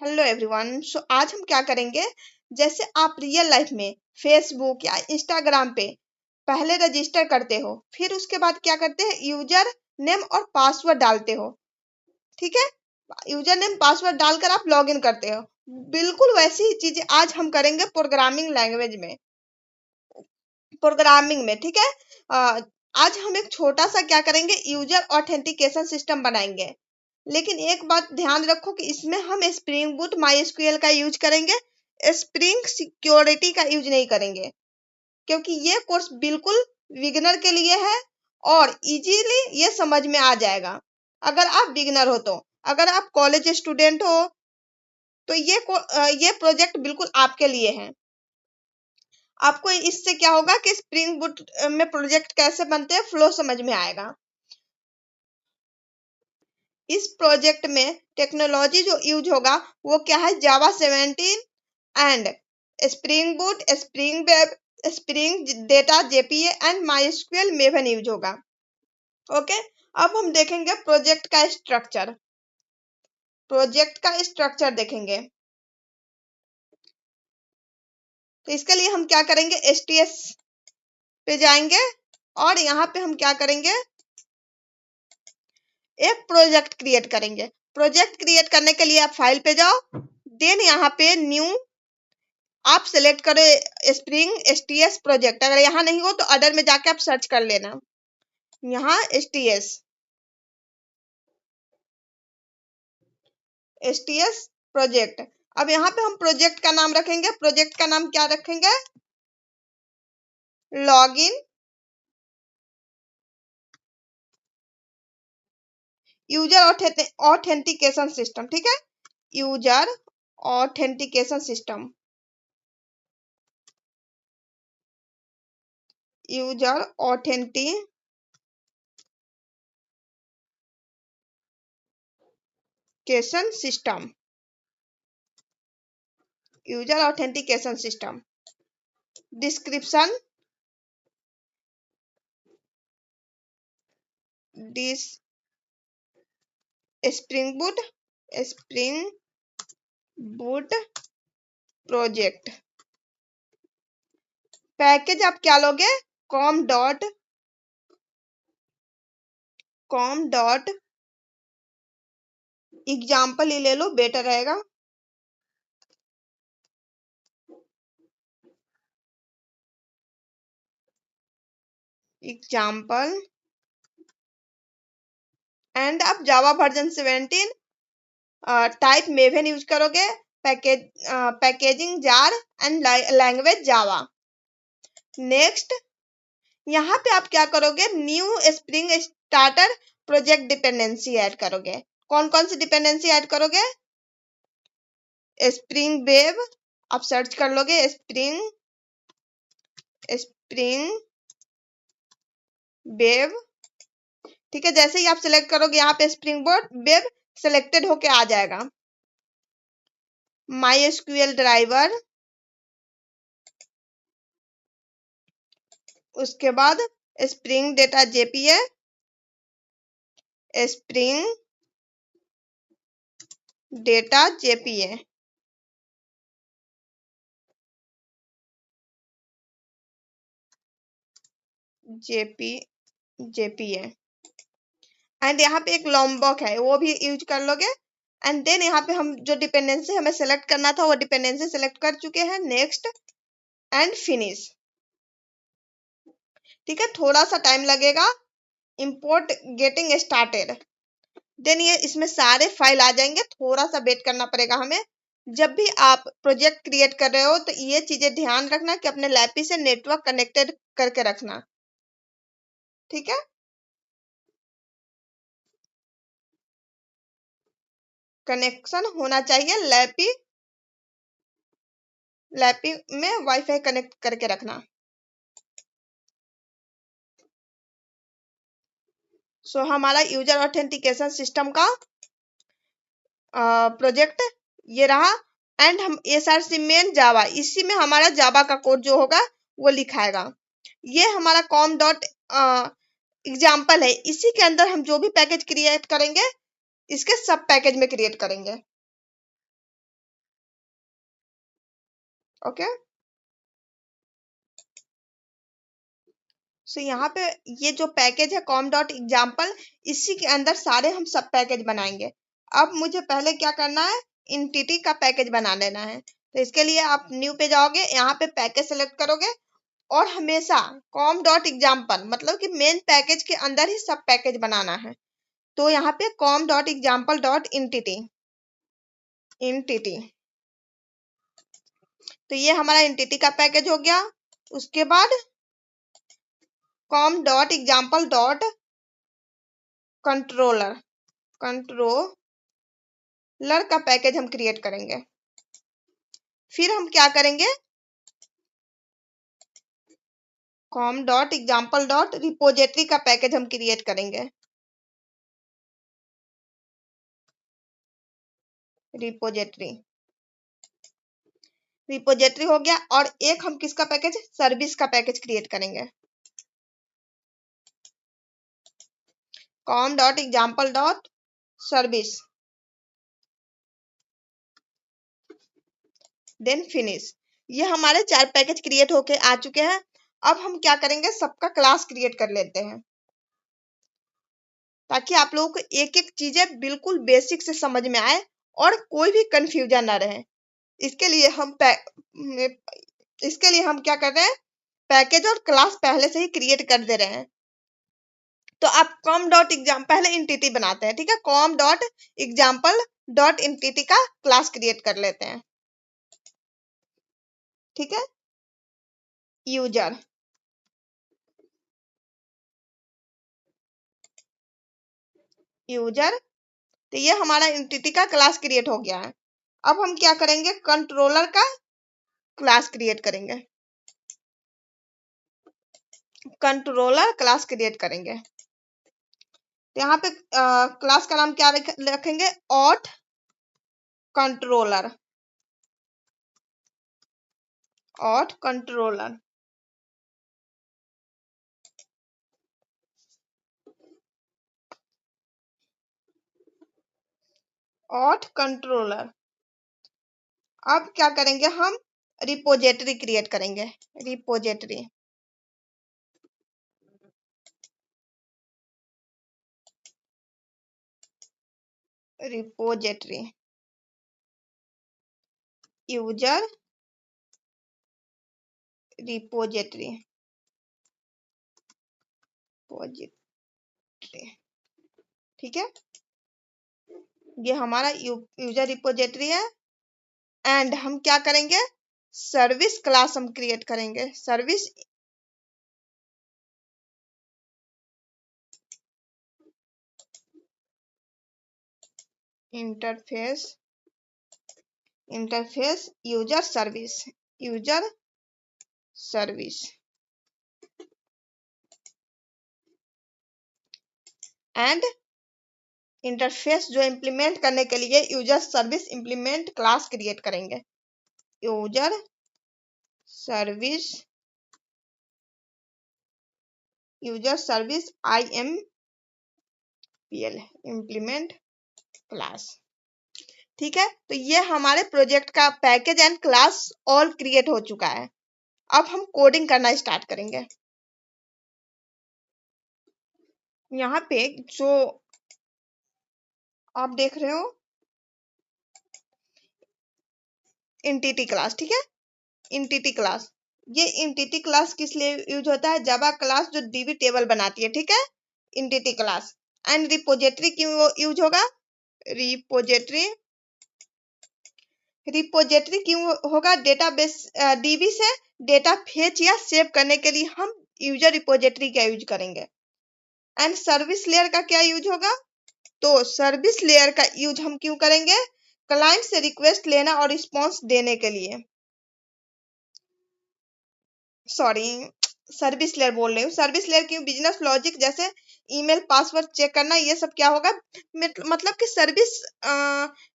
Hello everyone. आज हम क्या करेंगे, जैसे आप रियल लाइफ में फेसबुक या इंस्टाग्राम पे पहले रजिस्टर करते हो, फिर उसके बाद क्या करते हैं, यूजर नेम और पासवर्ड डालते हो। ठीक है, यूजर नेम पासवर्ड डालकर आप लॉगिन करते हो। बिल्कुल वैसी ही चीजें आज हम करेंगे प्रोग्रामिंग में। ठीक है, आज हम एक छोटा सा क्या करेंगे, यूजर ऑथेंटिकेशन सिस्टम बनाएंगे। लेकिन एक बात ध्यान रखो कि इसमें हम स्प्रिंग बूट माई का यूज करेंगे, स्प्रिंग सिक्योरिटी का यूज नहीं करेंगे, क्योंकि ये कोर्स बिल्कुल बिगिनर के लिए है और इजीली ये समझ में आ जाएगा। अगर आप बिगिनर हो तो, अगर आप कॉलेज स्टूडेंट हो तो ये प्रोजेक्ट बिल्कुल आपके लिए है। आपको इससे क्या होगा कि स्प्रिंग बूट में प्रोजेक्ट कैसे बनते हैं फ्लो समझ में आएगा। इस प्रोजेक्ट में टेक्नोलॉजी जो यूज होगा वो क्या है, जावा 17 and spring boot, spring web, spring data JPA and MySQL maven use होगा। ओके, अब हम देखेंगे प्रोजेक्ट का स्ट्रक्चर देखेंगे। तो इसके लिए हम क्या करेंगे, एसटीएस पे जाएंगे और यहाँ पे हम क्या करेंगे, एक प्रोजेक्ट क्रिएट करेंगे। प्रोजेक्ट क्रिएट करने के लिए आप फाइल पे जाओ, देन यहाँ पे न्यू आप सेलेक्ट करो स्प्रिंग एसटीएस प्रोजेक्ट। अगर यहाँ नहीं हो तो अदर में जाके आप सर्च कर लेना, यहाँ एसटीएस प्रोजेक्ट। अब यहाँ पे हम प्रोजेक्ट का नाम रखेंगे। प्रोजेक्ट का नाम क्या रखेंगे, लॉगिन यूजर ऑथेंटिकेशन सिस्टम। ठीक है, user authentication system, user authentication system, user authentication system. Description, this Spring Boot project. Package आप क्या लोगे, कॉम डॉट एग्जाम्पल ही ले लो, बेटर रहेगा। एग्जाम्पल एंड आप Java version 17 type Maven use करोगे, packaging jar and language Java. Next, यहाँ पे आप क्या करोगे, new Spring starter project dependency add करोगे। कौन कौन सी डिपेंडेंसी ऐड करोगे, स्प्रिंग वेब, आप सर्च कर लोगे स्प्रिंग वेब। ठीक है, जैसे ही आप सिलेक्ट करोगे यहाँ पे स्प्रिंग बोर्ड वेब सिलेक्टेड होके आ जाएगा। माई ड्राइवर, उसके बाद spring data JPA, spring data JPA, JPA and यहाँ पे एक लॉम्बॉक है वो भी यूज कर लोगे। एंड देन यहाँ पे हम जो डिपेंडेंसी हमें सेलेक्ट करना था वो डिपेंडेंसी सेलेक्ट कर चुके हैं। Next and finish. ठीक है, थोड़ा सा टाइम लगेगा, इंपोर्ट गेटिंग स्टार्टेड। देन ये इसमें सारे फाइल आ जाएंगे, थोड़ा सा वेट करना पड़ेगा हमें। जब भी आप प्रोजेक्ट क्रिएट कर रहे हो तो ये चीजें ध्यान रखना कि अपने लैपी से नेटवर्क कनेक्टेड करके रखना। ठीक है, कनेक्शन होना चाहिए, लैपी में वाईफाई कनेक्ट करके रखना। सो हमारा यूजर ऑथेंटिकेशन सिस्टम का प्रोजेक्ट ये रहा। एंड हम एसआरसी मेन जावा, इसी में हमारा जावा का कोड जो होगा वो लिखाएगा। ये हमारा कॉम डॉट एग्जाम्पल है, इसी के अंदर हम जो भी पैकेज क्रिएट करेंगे इसके सब पैकेज में क्रिएट करेंगे। ओके। सो यहाँ पे ये जो पैकेज है कॉम डॉट एग्जाम्पल, इसी के अंदर सारे हम सब पैकेज बनाएंगे। अब मुझे पहले क्या करना है, इंटिटी का पैकेज बना लेना है। तो इसके लिए आप न्यू पे जाओगे, यहाँ पे पैकेज सेलेक्ट करोगे और हमेशा कॉम डॉट एग्जाम्पल मतलब कि मेन पैकेज के अंदर ही सब पैकेज बनाना है। तो यहाँ पे com dot example dot entity, entity, तो ये हमारा इंटिटी का पैकेज हो गया। उसके बाद com dot example dot controller, controller का पैकेज हम क्रिएट करेंगे। फिर हम क्या करेंगे, com dot example dot repository का पैकेज हम क्रिएट करेंगे। रिपोजिटरी, रिपोजिटरी हो गया। और एक हम किसका पैकेज, सर्विस का पैकेज क्रिएट करेंगे। Com dot example dot service, then finish. ये हमारे 4 पैकेज क्रिएट होके आ चुके हैं। अब हम क्या करेंगे, सबका क्लास क्रिएट कर लेते हैं ताकि आप लोगों को एक एक चीजें बिल्कुल बेसिक से समझ में आए और कोई भी कंफ्यूजन ना रहे। इसके लिए हम क्या कर रहे हैं, पैकेज और क्लास पहले से ही क्रिएट कर दे रहे हैं। तो आप कॉम डॉट एग्जाम पहले इंटिटी बनाते हैं, ठीक है। Com dot example dot entity का क्लास क्रिएट कर लेते हैं, ठीक है। यूजर, यूजर, तो ये हमारा इंटिटी का क्लास क्रिएट हो गया है। अब हम क्या करेंगे, कंट्रोलर का क्लास क्रिएट करेंगे, कंट्रोलर क्लास क्रिएट करेंगे। तो यहाँ पे क्लास का नाम क्या रखेंगे, auth controller, auth controller, auth controller. अब क्या करेंगे, हम रिपोजिटरी क्रिएट करेंगे, रिपोजिटरी, रिपोजिटरी, यूजर रिपोजिटरी, ठीक है। ये हमारा यूजर रिपोजिटरी है। एंड हम क्या करेंगे, सर्विस क्लास हम क्रिएट करेंगे, service interface, interface user service, user service, and interface जो इंप्लीमेंट करने के लिए user service implement class create करेंगे, user service, user service IMPL, implement class, ठीक है। तो ये हमारे प्रोजेक्ट का package and class all create हो चुका है। अब हम कोडिंग करना स्टार्ट करेंगे। यहाँ पे जो आप देख रहे हो इंटिटी क्लास, ठीक है, इंटिटी क्लास। ये इंटिटी क्लास किस लिए यूज होता है, जावा क्लास जो डीबी टेबल बनाती है, ठीक है, इंटिटी क्लास। एंड रिपोजिटरी क्यों यूज होगा, रिपोजिटरी, रिपोजिटरी क्यों होगा, डेटाबेस डीबी से डेटा फेच या सेव करने के लिए हम यूजर रिपोजिटरी का यूज करेंगे। एंड सर्विस लेयर का क्या यूज होगा, तो सर्विस लेयर का यूज हम क्यों करेंगे, क्लाइंट से रिक्वेस्ट लेना और रिस्पॉन्स देने के लिए, सॉरी सर्विस लेयर बोल रही हूँ, सर्विस लेयर क्यों, बिजनेस लॉजिक जैसे ईमेल पासवर्ड चेक करना, ये सब क्या होगा, मतलब कि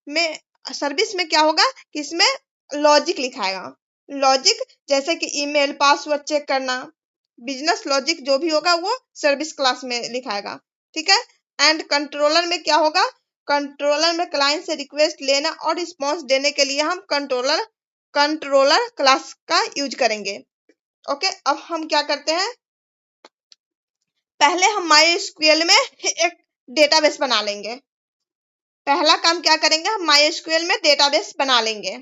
में सर्विस में क्या होगा कि इसमें लॉजिक लिखाएगा, लॉजिक जैसे कि ईमेल पासवर्ड चेक करना, बिजनेस लॉजिक जो भी होगा वो सर्विस क्लास में लिखाएगा, ठीक है। एंड कंट्रोलर में क्या होगा, कंट्रोलर में क्लाइंट से रिक्वेस्ट लेना और रिस्पॉन्स देने के लिए हम कंट्रोलर कंट्रोलर क्लास का यूज करेंगे। ओके, अब हम क्या करते हैं, पहले हम MySQL में एक डेटाबेस बना लेंगे। पहला काम क्या करेंगे, हम MySQL में डेटाबेस बना लेंगे।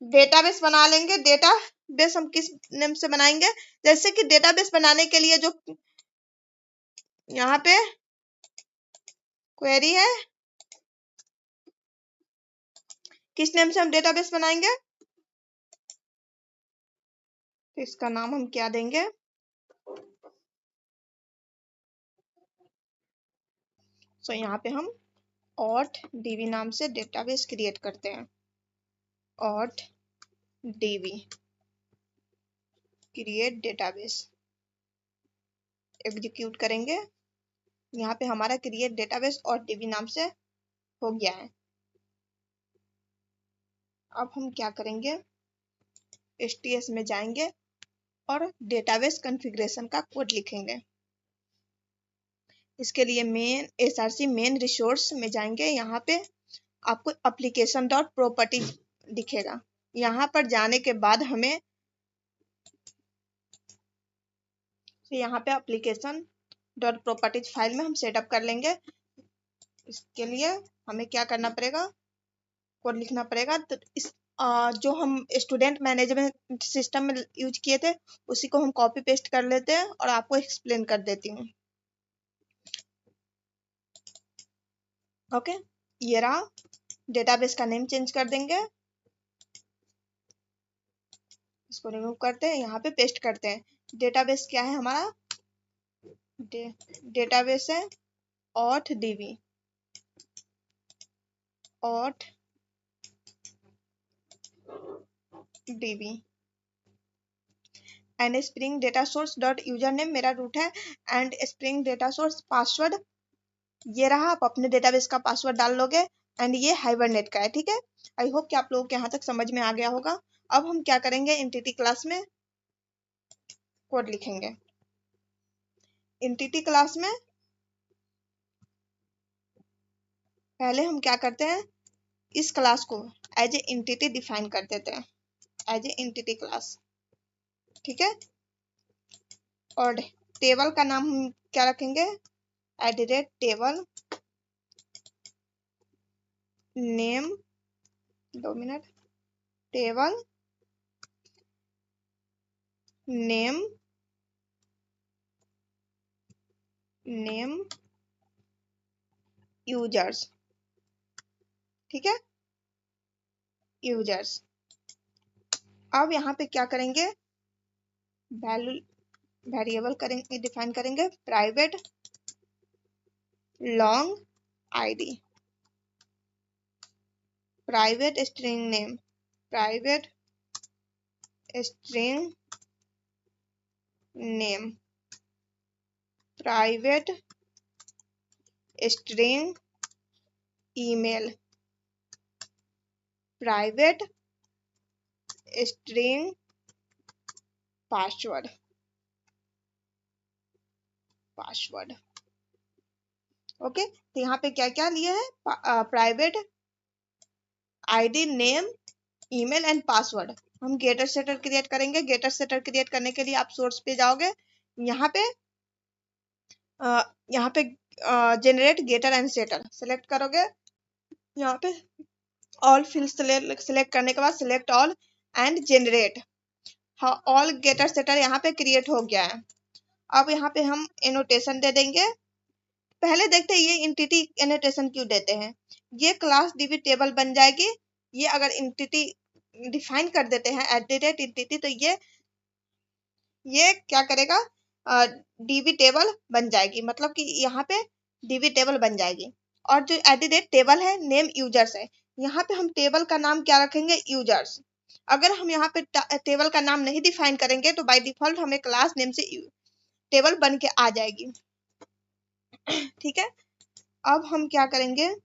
डेटाबेस बना लेंगे। डेटाबेस हम किस नेम से बनाएंगे, जैसे कि डेटाबेस बनाने के लिए जो यहाँ पे क्वेरी है, किस नेम से हम डेटाबेस बनाएंगे, तो इसका नाम हम क्या देंगे, सो यहाँ पे हम auth-db नाम से डेटाबेस क्रिएट करते हैं। auth-db क्रिएट डेटाबेस, एग्जीक्यूट करेंगे। यहाँ पे हमारा क्रिएट डेटाबेस auth-db नाम से हो गया है। अब हम क्या करेंगे, STS में जाएंगे और डेटाबेस कॉन्फ़िगरेशन का कोड लिखेंगे। इसके लिए मेन src मेन रिसोर्स में जाएंगे। यहाँ पे आपको एप्लीकेशन डॉट प्रॉपर्टीज दिखेगा। यहाँ पर जाने के बाद हमें यहाँ पे एप्लीकेशन डॉट प्रॉपर्टीज फाइल में हम सेटअप कर लेंगे। इसके लिए हमें क्या करना पड़ेगा, कोड लिखना पड़ेगा। तो इस जो हम स्टूडेंट मैनेजमेंट सिस्टम में यूज किए थे उसी को हम कॉपी पेस्ट कर लेते हैं और आपको एक्सप्लेन कर देती हूँ। ओके, ये रहा। डेटाबेस का नेम चेंज कर देंगे, इसको रिमूव करते हैं, यहाँ पे पेस्ट करते हैं। डेटाबेस क्या है हमारा, डेटाबेस है auth-db, auth-db and spring data source dot user name मेरा रूट है and spring data source password ये रहा। आप अपने डेटाबेस का पासवर्ड डाल लोगे एंड ये हाइबरनेट का है। ठीक है, आई होप कि आप लोगों को यहाँ तक समझ में आ गया होगा। अब हम क्या करेंगे, एंटिटी क्लास में कोड लिखेंगे। एंटिटी क्लास में पहले हम क्या करते हैं, इस क्लास को एज ए एंटिटी डिफाइन कर देते हैं, एज ए एंटिटी क्लास। ठीक है, और टेबल का नाम हम क्या रखेंगे, @table name, 2 minute, table name users. ठीक है, यूजर्स। अब यहाँ पे क्या करेंगे, वैल्यू वेरिएबल करेंगे, डिफाइन करेंगे private long ID, private string name, private string name, private string email, private string password, okay. तो यहाँ पे क्या क्या लिए है, private ID, name, email and password. हम गेटर सेटर क्रिएट करेंगे। गेटर सेटर क्रिएट करने के लिए आप सोर्स पे जाओगे, यहाँ पे generate getter and setter select करोगे। यहाँ पे ऑल फील्ड सेलेक्ट करने के बाद सिलेक्ट ऑल एंड जनरेट। हाँ, ऑल गेटर सेटर यहाँ पे क्रिएट हो गया है। अब यहाँ पे हम एनोटेशन दे देंगे। पहले देखते हैं ये एंटिटी एनोटेशन क्यों देते हैं। ये क्लास डीबी टेबल बन जाएगी। ये अगर एंटिटी डिफाइन कर देते हैं @एंटिटी, तो ये क्या करेगा, डीबी टेबल बन जाएगी, मतलब कि यहाँ पे डीबी टेबल बन जाएगी। और जो @टेबल है नेम यूजर्स है, यहाँ पे हम टेबल का नाम क्या रखेंगे, यूजर्स। अगर हम यहाँ पे टेबल का नाम नहीं डिफाइन करेंगे तो बाय डिफॉल्ट हमें क्लास नेम से टेबल बन के आ जाएगी। ठीक है, अब हम क्या करेंगे,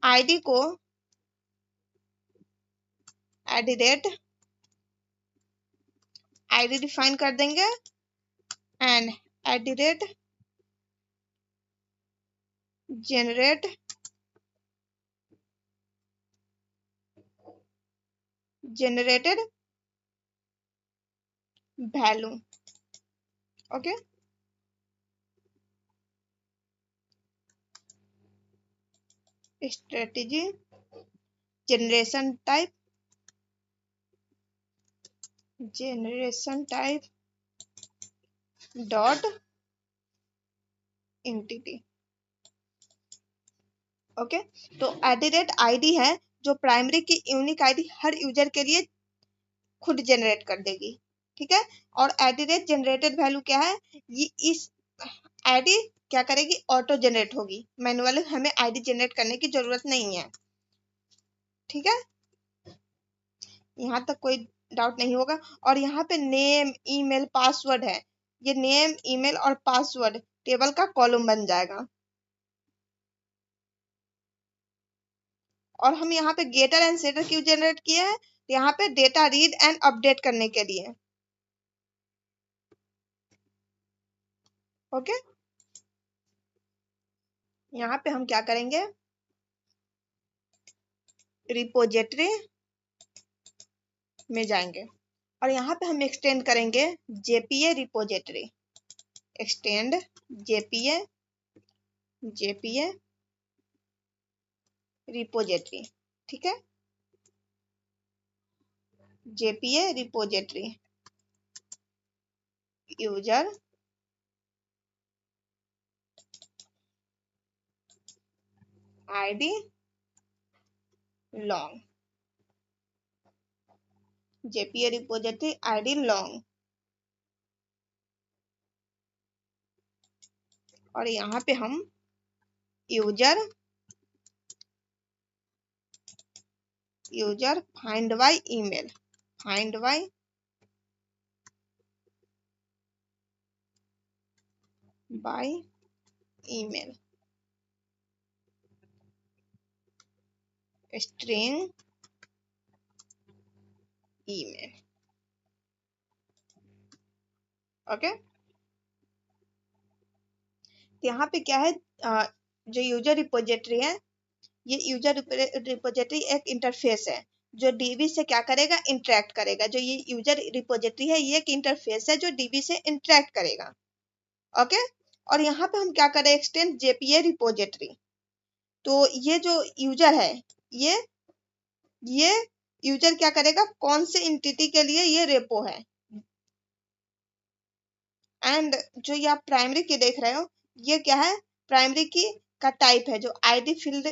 आईडी को आईडी डिफाइन कर देंगे and generate generated value. Okay, strategy generation type dot entity. Okay, तो @id है जो प्राइमरी की यूनिक आईडी हर यूजर के लिए खुद जनरेट कर देगी, ठीक है। और @जनरेटेड वैल्यू क्या है, ये इस आईडी क्या करेगी, ऑटो जनरेट होगी, मैनुअली हमें आईडी जनरेट करने की जरूरत नहीं है, ठीक है। यहाँ तक कोई डाउट नहीं होगा। और यहाँ पे नेम ईमेल पासवर्ड है, ये नेम ईमेल और पासवर्ड टेबल का कॉलम बन जाएगा। और हम यहाँ पे गेटर एंड सेटर क्यों जनरेट किए हैं, यहाँ पे डेटा रीड एंड अपडेट करने के लिए। ओके, यहाँ पे हम क्या करेंगे, रिपोजिटरी में जाएंगे और यहाँ पे हम एक्सटेंड करेंगे JPA repository, extend JPA repository, ठीक है। JPA repository user ID long, JPA repository ID long. और यहाँ पे हम user find by email, find by email, string email. Okay, तो यहाँ पे क्या है, जो यूजर रिपोजिटरी है, ये यूजर रिपोजिटरी एक इंटरफेस है जो डीबी से क्या करेगा, इंटरेक्ट करेगा। जो ये यूजर रिपोजिटरी है ये एक इंटरफेस है जो डीबी से इंटरेक्ट करेगा। ओके, और यहाँ पे हम क्या करें, एक्सटेंड जेपीए रिपोजिटरी। तो ये जो यूजर है, ये ये यूजर क्या करेगा, कौन से एंटिटी के लिए ये रेपो है। एंड जो ये आप प्राइमरी की देख रहे हो, ये क्या है, प्राइमरी की का टाइप है, जो आईडी फील्ड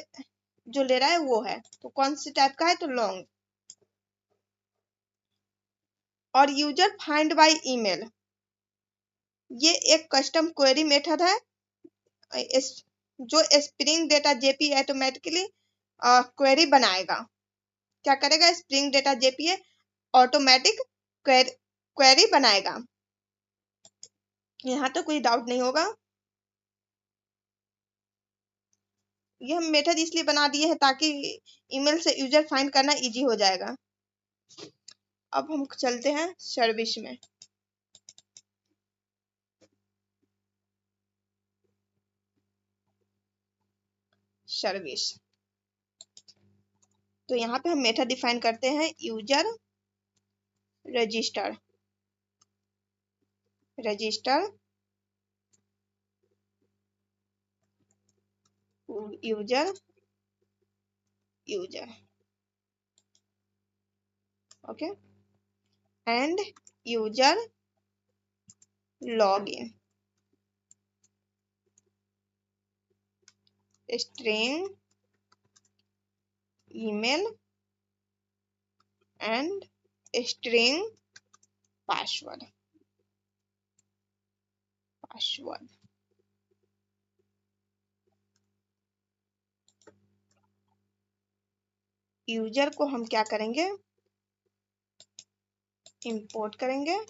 जो ले रहा है वो है, तो कौन सी टाइप का है, तो लॉन्ग। और यूजर फाइंड बाय ईमेल, ये एक कस्टम क्वेरी मेथड है जो spring data JP automatically query बनाएगा। क्या करेगा, spring data JP automatic query बनाएगा। यहाँ तो कोई डाउट नहीं होगा। ये हम मेथड इसलिए बना दिए हैं ताकि ईमेल से यूजर फाइंड करना इजी हो जाएगा। अब हम चलते हैं सर्विस में। सर्विस, तो यहाँ पे हम मेथड डिफाइन करते हैं user register, user okay, and user login, string email and string password. User को हम क्या करेंगे, इंपोर्ट करेंगे।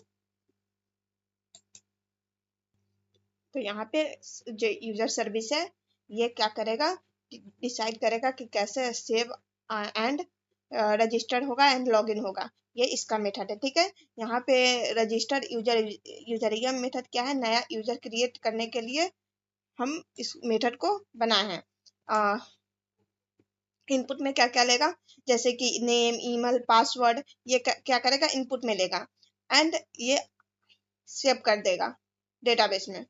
तो यहाँ पे जो यूजर सर्विस है ये क्या करेगा, डिसाइड करेगा कि कैसे सेव एंड रजिस्टर होगा एंड लॉगिन होगा। ये इसका मेथड है, ठीक है। यहाँ पे रजिस्टर यूजर ये मेथड क्या है, नया यूजर क्रिएट करने के लिए हम इस मेथड को बनाए हैं। इनपुट में क्या क्या लेगा, जैसे कि नेम, ईमेल, पासवर्ड, ये क्या करेगा, इनपुट में लेगा एंड ये सेव कर देगा डेटाबेस में।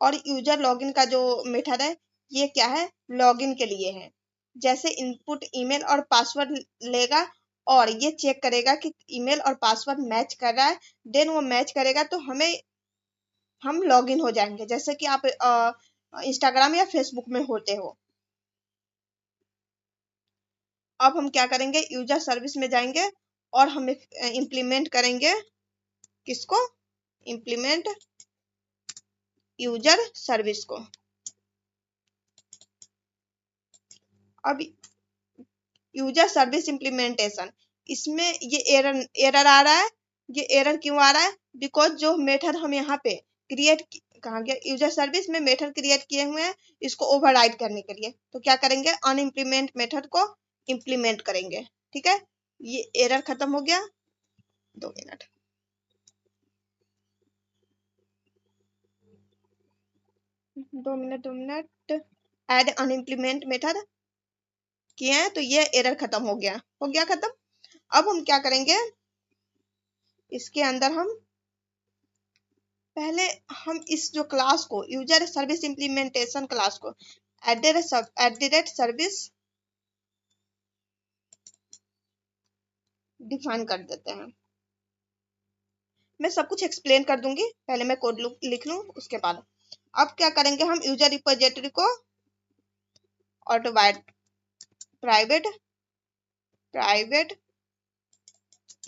और यूजर लॉगिन का जो मेथड है, ये क्या है, लॉगिन के लिए है। जैसे इनपुट ईमेल और पासवर्ड लेगा और ये चेक करेगा कि ईमेल और पासवर्ड मैच कर रहा है, देन वो मैच करेगा तो हम लॉगिन हो जाएंगे, जैसे कि आप इंस्टाग्राम या फेसबुक में होते हो। अब हम क्या करेंगे, यूजर सर्विस में जाएंगे और हम इम्प्लीमेंट करेंगे, किसको, इम्प्लीमेंट यूजर सर्विस को। अब यूजर सर्विस इम्प्लीमेंटेशन, इसमें ये एरर आ रहा है। ये एरर क्यों आ रहा है, बिकॉज जो मेथड हम यहाँ पे क्रिएट, कहाँ गया, यूजर सर्विस में मेथड क्रिएट किए हुए हैं, इसको ओवरराइड करने के लिए तो क्या करेंगे, अनइम्प्लीमेंट मेथड को इम्प्लीमेंट करेंगे। ठीक है, ये एरर खत्म हो गया। 2 मिनट, 2 मिनट ऐड अनइम्प्लीमेंट मेथड किए हैं तो ये एरर खत्म हो गया, खत्म। अब हम क्या करेंगे, इसके अंदर हम पहले हम इस जो क्लास को, यूजर सर्विस इम्प्लीमेंटेशन क्लास को at the rate service define कर देते हैं। मैं सब कुछ एक्सप्लेन कर दूंगी, पहले मैं कोड लिख लूं उसके बाद। अब क्या करेंगे, हम यूजर रिपोजिटरी को auto private private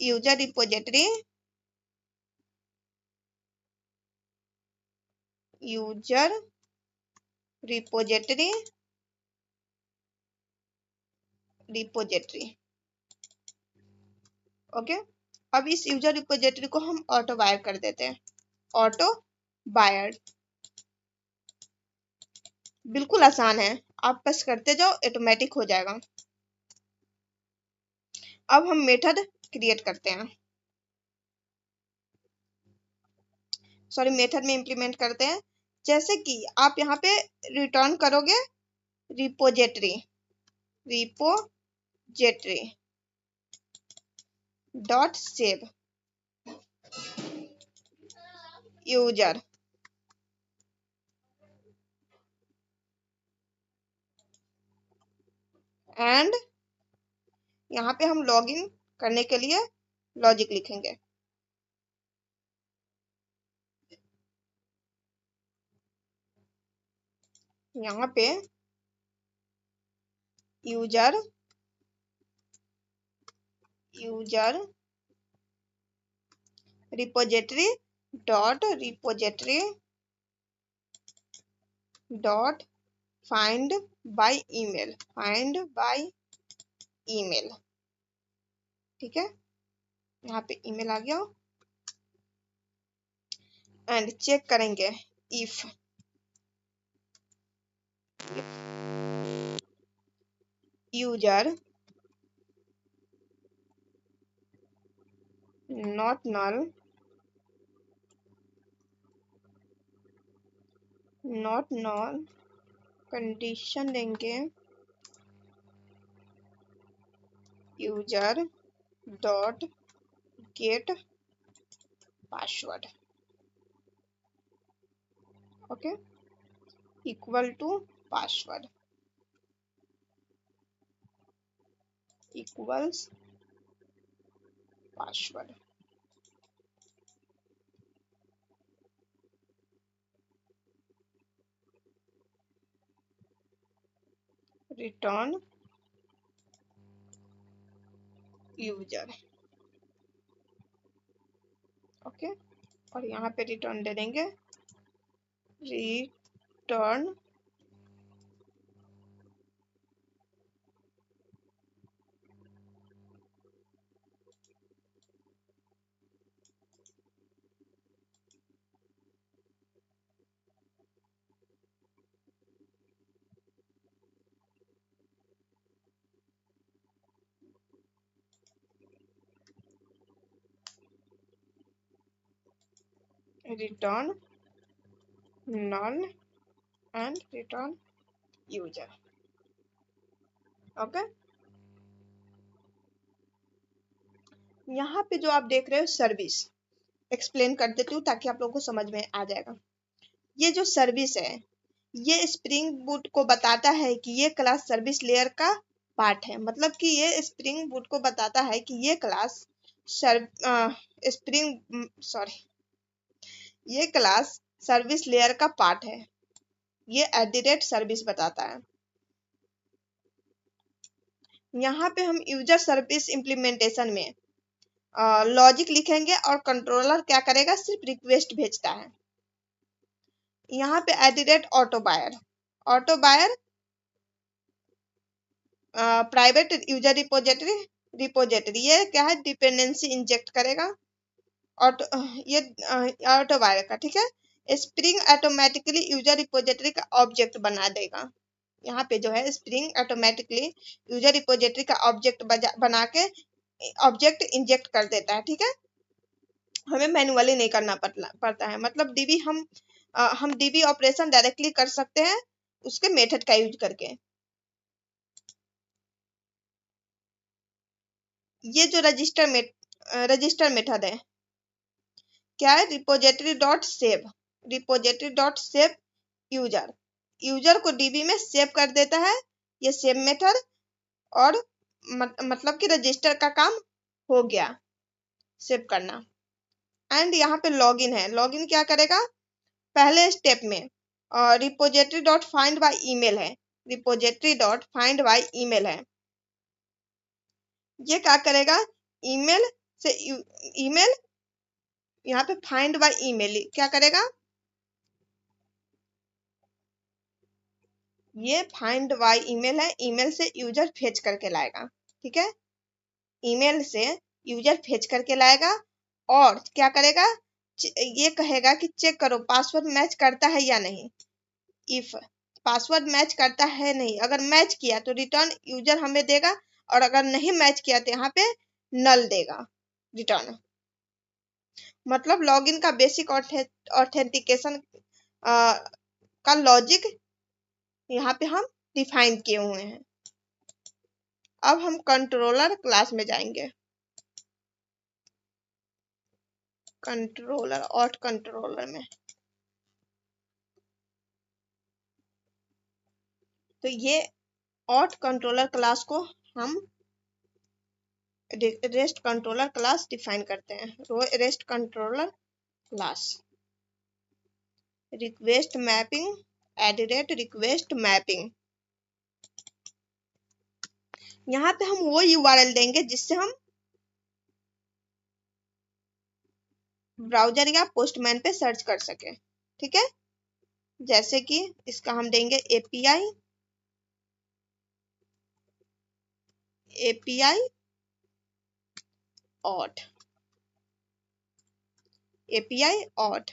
user repository user repository repository okay. अब इस यूजर रिपोजिटरी को हम ऑटो वायर कर देते हैं, ऑटो वायर। बिल्कुल आसान है, आप बस करते जाओ, ऑटोमेटिक हो जाएगा। अब हम मेथड क्रिएट करते हैं, सॉरी मेथड में इंप्लीमेंट करते हैं। जैसे कि आप यहाँ पे रिटर्न करोगे repository repository dot save user, and यहाँ पे हम लॉगिन करने के लिए लॉजिक लिखेंगे। यहाँ पे user repository dot find by email. ठीक है, यहाँ पे ईमेल आ गया एंड चेक करेंगे if user not non condition देंगे, user dot get password, okay, equal to password equals password. Return user, okay. और यहाँ पे रिटर्न दे देंगे return return null and return user। Okay, यहाँ पे जो आप देख रहे हो सर्विस, एक्सप्लेन कर देती हूँ ताकि आप लोगों को समझ में आ जाएगा। ये जो सर्विस है, ये स्प्रिंग बूट को बताता है कि ये क्लास सर्विस लेयर का पार्ट है। मतलब कि ये स्प्रिंग बूट को बताता है कि ये क्लास स्प्रिंग सॉरी ये क्लास सर्विस लेयर का पार्ट है। ये @सर्विस बताता है। यहाँ पे हम यूजर सर्विस इम्प्लीमेंटेशन में लॉजिक लिखेंगे और कंट्रोलर क्या करेगा, सिर्फ रिक्वेस्ट भेजता है। यहाँ पे autowire, autowire private user repository, ये क्या है, डिपेंडेंसी इंजेक्ट करेगा ऑटो, ये ऑटो बायर का, ठीक है। स्प्रिंग ऑटोमेटिकली यूजर रिपोजिटरी का ऑब्जेक्ट बना देगा। यहाँ पे जो है स्प्रिंग ऑटोमेटिकली यूजर रिपोजिटरी का ऑब्जेक्ट बना के ऑब्जेक्ट इंजेक्ट कर देता है, ठीक है। हमें मैनुअली नहीं करना पड़ता है। मतलब डीबी हम डीबी ऑपरेशन डायरेक्टली कर सकते हैं उसके मेथड का यूज करके। ये जो रजिस्टर मेथड है क्या है, repository dot save, repository dot save user, user को डीबी में सेव कर देता है ये सेव मेथड। और मतलब कि रजिस्टर का काम हो गया सेव करना। एंड यहाँ पे लॉगिन है, लॉगिन क्या करेगा, पहले स्टेप में repository dot find by email है, repository dot find by email है। ये क्या करेगा, ईमेल से ईमेल, यहाँ पे फाइंड बाय ईमेल क्या करेगा, ये फाइंड बाय ईमेल है, ईमेल से यूजर फेच करके लाएगा, ठीक है। ईमेल से यूजर फेच करके लाएगा और क्या करेगा, ये कहेगा कि चेक करो पासवर्ड मैच करता है या नहीं। इफ पासवर्ड मैच करता है नहीं, अगर मैच किया तो रिटर्न यूजर हमें देगा, और अगर नहीं मैच किया तो यहाँ पे नल देगा रिटर्न। मतलब लॉगिन का बेसिक ऑथेंटिकेशन का लॉजिक यहाँ पे हम डिफाइन किए हुए हैं। अब हम कंट्रोलर क्लास में जाएंगे, कंट्रोलर ऑट कंट्रोलर में। तो ये ऑट कंट्रोलर क्लास को हम रेस्ट कंट्रोलर क्लास डिफाइन करते हैं। Rest controller class request mapping request mapping, यहाँ पे हम वो यूआरएल देंगे जिससे हम ब्राउजर या पोस्टमैन पे सर्च कर सके, ठीक है। जैसे कि इसका हम देंगे एपीआई ऑट, एपीआई ऑट,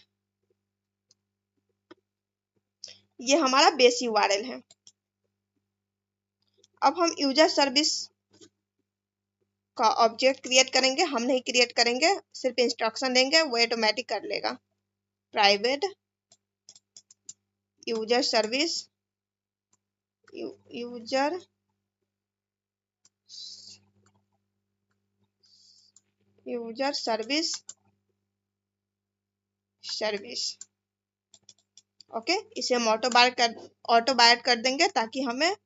ये हमारा बेस यूआरएल है। अब हम यूजर सर्विस का ऑब्जेक्ट क्रिएट करेंगे, हम नहीं क्रिएट करेंगे, सिर्फ इंस्ट्रक्शन देंगे, वो ऑटोमेटिक कर लेगा। Private user service user user service service, okay. इसे हम ऑटो बायट कर देंगे ताकि हमें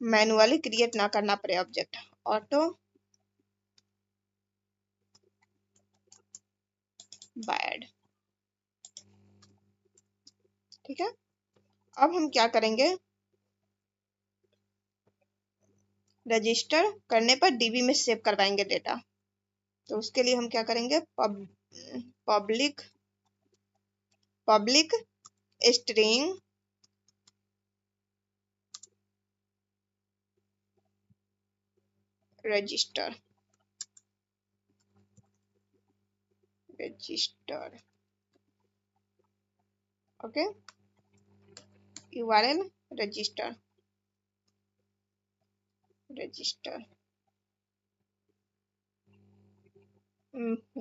मैनुअली क्रिएट ना करना पड़े ऑब्जेक्ट। ऑटो बायड, ठीक है। अब हम क्या करेंगे, रजिस्टर करने पर डीबी में सेव करवाएंगे डेटा। तो उसके लिए हम क्या करेंगे, public string register okay, URL register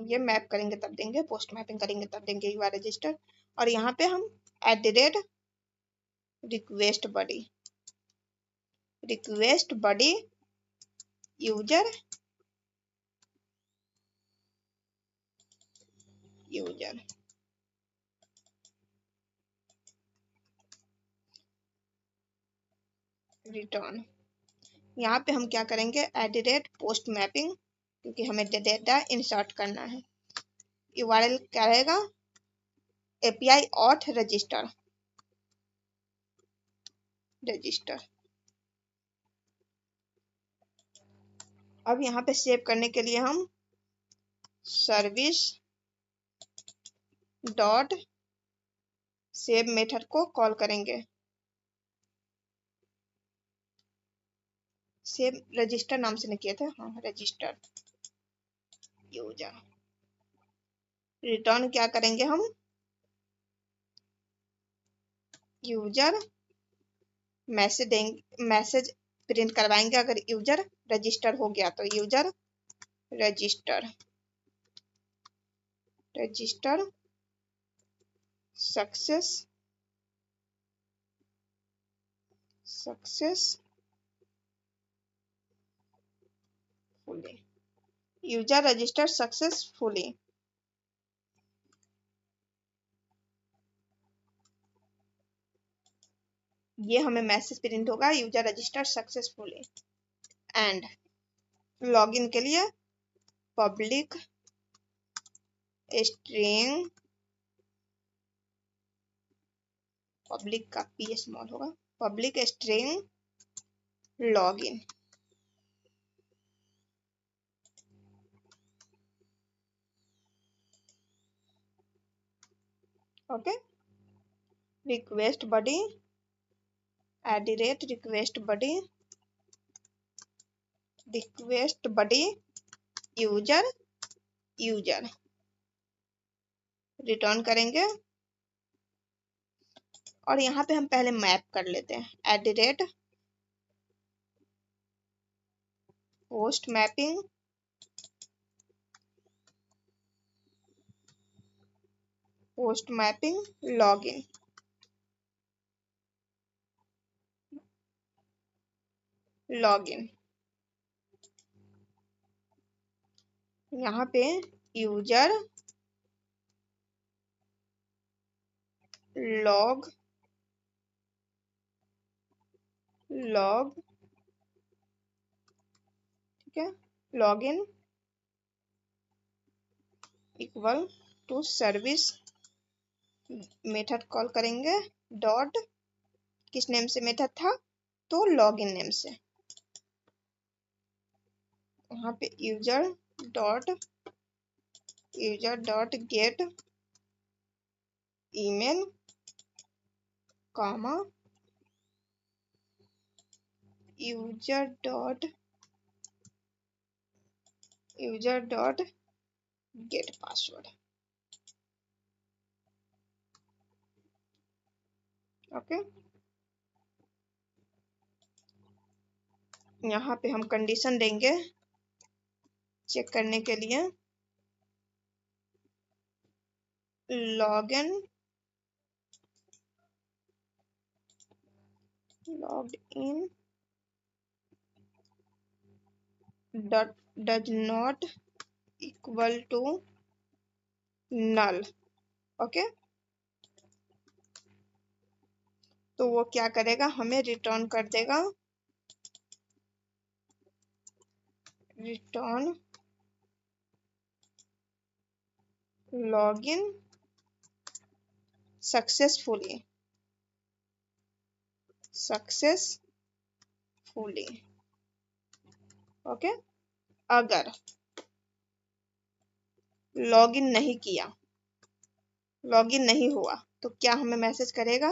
ये मैप करेंगे तब देंगे, पोस्ट मैपिंग करेंगे तब देंगे यूआर रजिस्टर। और यहाँ पे हम @request body request body user return. यहाँ पे हम क्या करेंगे, @पोस्ट मैपिंग, क्योंकि हमें डेटा इंसर्ट करना है। URL क्या रहेगा, API auth रजिस्टर। अब यहाँ पे सेव करने के लिए हम सर्विस डॉट सेव मेथड को कॉल करेंगे। सेव रजिस्टर नाम से नहीं किए थे, हाँ रजिस्टर यूजर। रिटर्न क्या करेंगे हम, यूजर मैसेज देंगे, मैसेज प्रिंट करवाएंगे अगर यूजर रजिस्टर हो गया तो user register successfully, user register successfully. ये हमें मैसेज प्रिंट होगा, user register successfully. And login के लिए पब्लिक स्ट्रिंग, पब्लिक का P स्मॉल होगा, public string login. Okay, request body @request body user return करेंगे। और यहाँ पे हम पहले मैप कर लेते हैं, @पोस्ट मैपिंग लॉगिन। यहाँ पे यूजर लॉग ठीक है, login equal to service method call करेंगे डॉट, किस नेम से मेथड था, तो लॉगिन नेम से। यहाँ पे user dot get email comma user dot get password. Okay, यहाँ पे हम कंडीशन देंगे चेक करने के लिए, login logged in does not equal to null. Okay, तो वो क्या करेगा, हमें रिटर्न कर देगा, रिटर्न लॉगिन सक्सेसफुली। ओके, अगर लॉगिन नहीं किया, लॉगिन नहीं हुआ, तो क्या हमें मैसेज करेगा,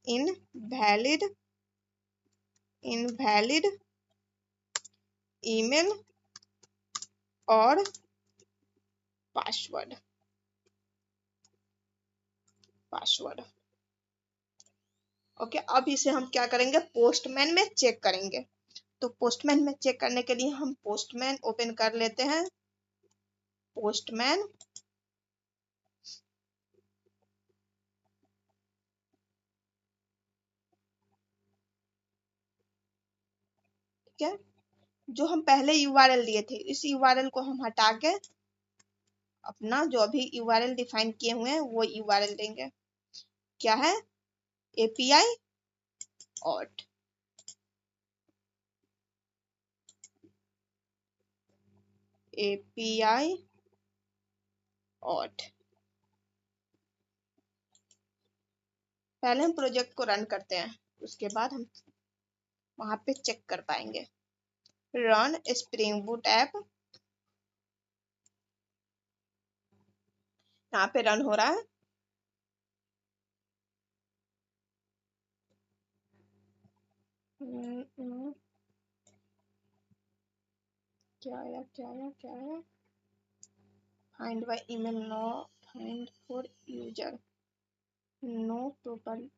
इनवैलिड ईमेल और पासवर्ड। ओके, अब इसे हम क्या करेंगे, पोस्टमैन में चेक करेंगे। तो पोस्टमैन में चेक करने के लिए हम पोस्टमैन ओपन कर लेते हैं, पोस्टमैन ठीक है। जो हम पहले यूआरएल दिए थे इस यूआरएल को हम हटा के अपना जो अभी यूआरएल डिफाइन किए हुए हैं वो यूआरएल देंगे। क्या है? API auth. API auth. पहले हम प्रोजेक्ट को रन करते हैं, उसके बाद हम वहां पे चेक कर पाएंगे। Run spring boot app. यहाँ पे रन हो रहा है। क्या आया क्या आया क्या आया? Find by email no find for user no proper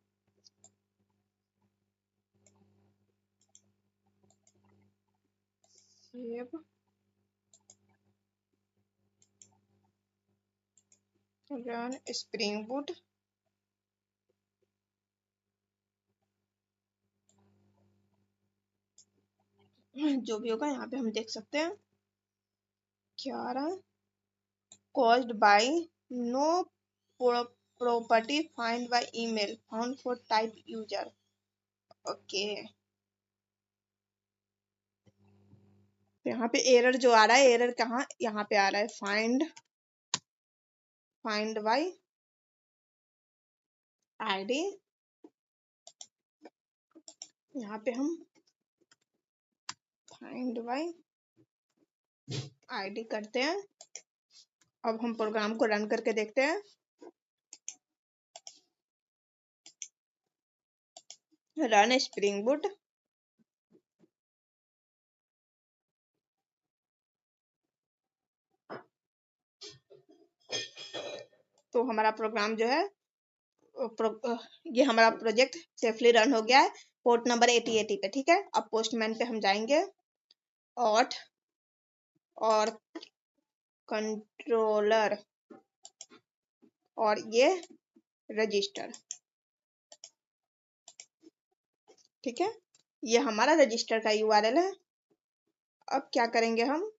save run spring boot. जो भी होगा यहाँ पे हम देख सकते हैं क्या आ रहा है। caused by no property find by email found for type user। Okay. यहाँ पे एरर जो आ रहा है, एरर कहाँ? यहाँ पे आ रहा है फाइंड बाय आईडी। यहाँ पे हम फाइंड बाय आईडी करते हैं। अब हम प्रोग्राम को रन करके देखते हैं। Run spring boot. तो हमारा प्रोग्राम जो है ये हमारा प्रोजेक्ट सेफली रन हो गया है पोर्ट नंबर 8080 पे। ठीक है, अब पोस्टमैन पे हम जाएंगे और कंट्रोलर और ये रजिस्टर। ठीक है, ये हमारा रजिस्टर का यूआरएल है। अब क्या करेंगे हम?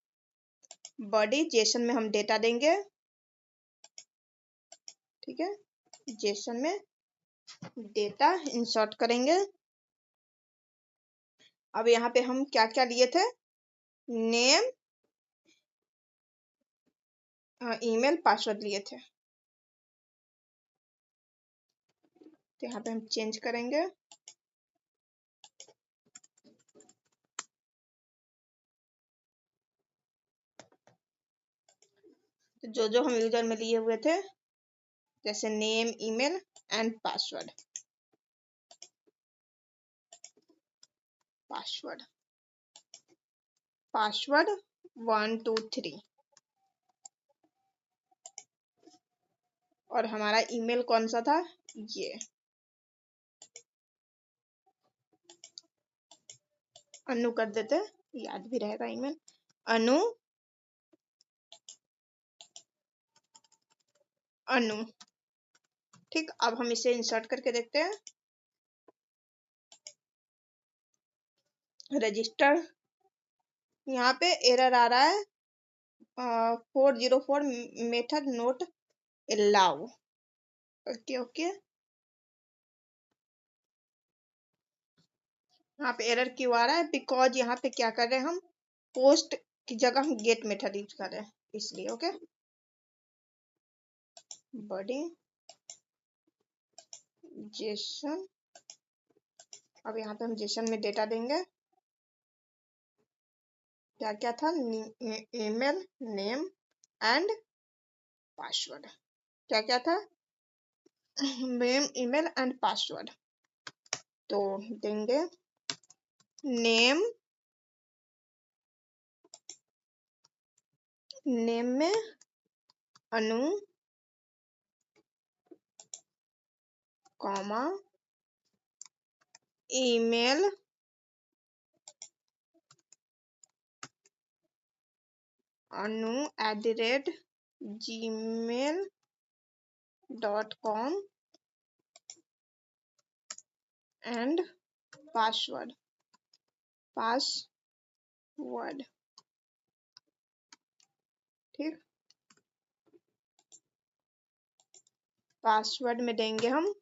बॉडी जेसन में हम डेटा देंगे। ठीक है, जेसन में डेटा इंसर्ट करेंगे। अब यहाँ पे हम क्या क्या लिए थे? नेम, ईमेल, पासवर्ड लिए थे। तो यहाँ पे हम चेंज करेंगे। तो जो हम यूजर में लिए हुए थे जैसे name, email and password. Password 1 2 3 और हमारा ईमेल कौन सा था? ये अनु कर देते, याद भी रहेगा ईमेल। अनु अनु। ठीक, अब हम इसे इंसर्ट करके देखते हैं। रजिस्टर, यहाँ पे एरर आ रहा है 404 method note allow. Okay okay. यहाँ पे एरर क्यों आ रहा है? बिकॉज यहाँ पे क्या कर रहे हैं हम? पोस्ट की जगह हम गेट मेथड यूज कर रहे हैं इसलिए। Okay, body Jason. अब यहाँ पे हम जेसन में डेटा देंगे। क्या क्या था? Email, name and password. क्या क्या था? Name, email and password. तो देंगे नेम, नेम में Anu comma email anu@gmail.com and password word, ठीक। पासवर्ड में देंगे हम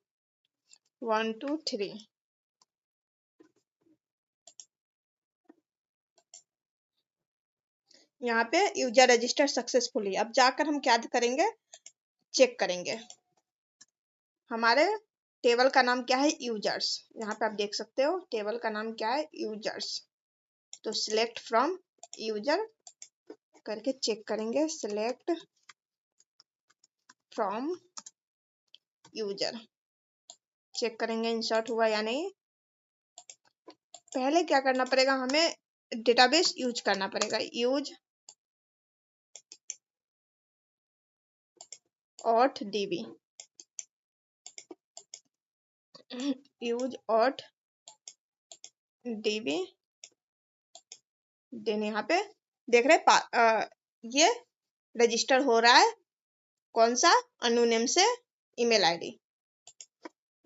1 2 3। यहाँ पे यूजर रजिस्टर सक्सेसफुली। अब जाकर हम क्या करेंगे, चेक करेंगे। हमारे टेबल का नाम क्या है, यूजर्स। यहाँ पे आप देख सकते हो टेबल का नाम क्या है, यूजर्स। तो सिलेक्ट फ्रॉम यूजर करके चेक करेंगे, सिलेक्ट फ्रॉम यूजर, चेक करेंगे इंसर्ट हुआ या नहीं। पहले क्या करना पड़ेगा, हमें डेटाबेस यूज करना पड़ेगा, use auth DB, use auth DB. Then यहाँ पे देख रहे ये रजिस्टर हो रहा है, कौन सा, अनु नेम से ईमेल आईडी।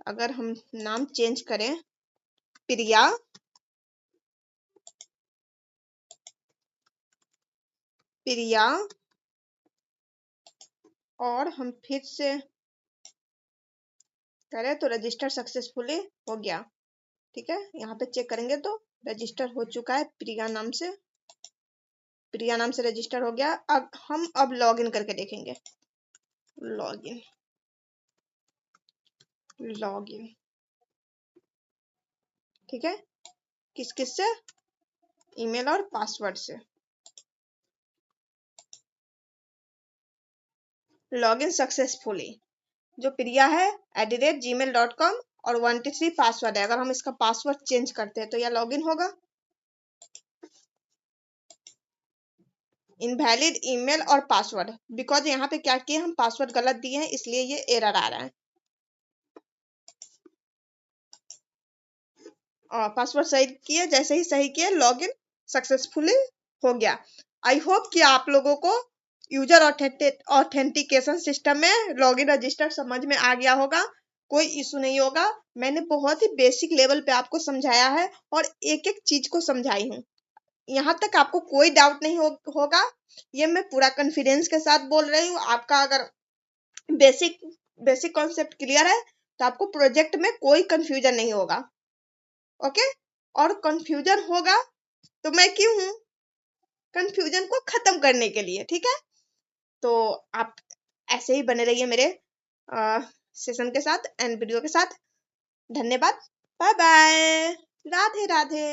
अगर हम नाम चेंज करें प्रिया, प्रिया, और हम फिर से करें तो रजिस्टर सक्सेसफुली हो गया, ठीक है। यहाँ पे चेक करेंगे तो रजिस्टर हो चुका है, प्रिया नाम से, प्रिया नाम से रजिस्टर हो गया। अब हम लॉगिन करके देखेंगे, लॉगिन, लॉगिन, ठीक है। किस किस से, ईमेल और पासवर्ड से। लॉगिन सक्सेसफुली, जो प्रिया है @gmail.com और 123 पासवर्ड है। अगर हम इसका पासवर्ड चेंज करते हैं तो यह लॉगिन होगा। इनवैलिड ईमेल और पासवर्ड, बिकॉज यहाँ पे क्या किए हम, पासवर्ड गलत दिए हैं, इसलिए ये एरर आ रहा है। पासवर्ड सही किए, जैसे ही सही किए लॉगिन सक्सेसफुली हो गया। आई होप कि आप लोगों को यूजर ऑथेंटिकेशन सिस्टम में लॉगिन रजिस्टर समझ में आ गया होगा, कोई इशू नहीं होगा। मैंने बहुत ही बेसिक लेवल पे आपको समझाया है और एक एक चीज को समझाई हूँ। यहाँ तक आपको कोई डाउट नहीं होगा, ये मैं पूरा कॉन्फिडेंस के साथ बोल रही हूँ। आपका अगर बेसिक बेसिक कॉन्सेप्ट क्लियर है तो आपको प्रोजेक्ट में कोई कंफ्यूजन नहीं होगा, ओके। और कंफ्यूजन होगा तो मैं क्यों हूँ, कंफ्यूजन को खत्म करने के लिए, ठीक है। तो आप ऐसे ही बने रहिए मेरे सेशन के साथ एंड वीडियो के साथ। धन्यवाद, बाय बाय, राधे राधे।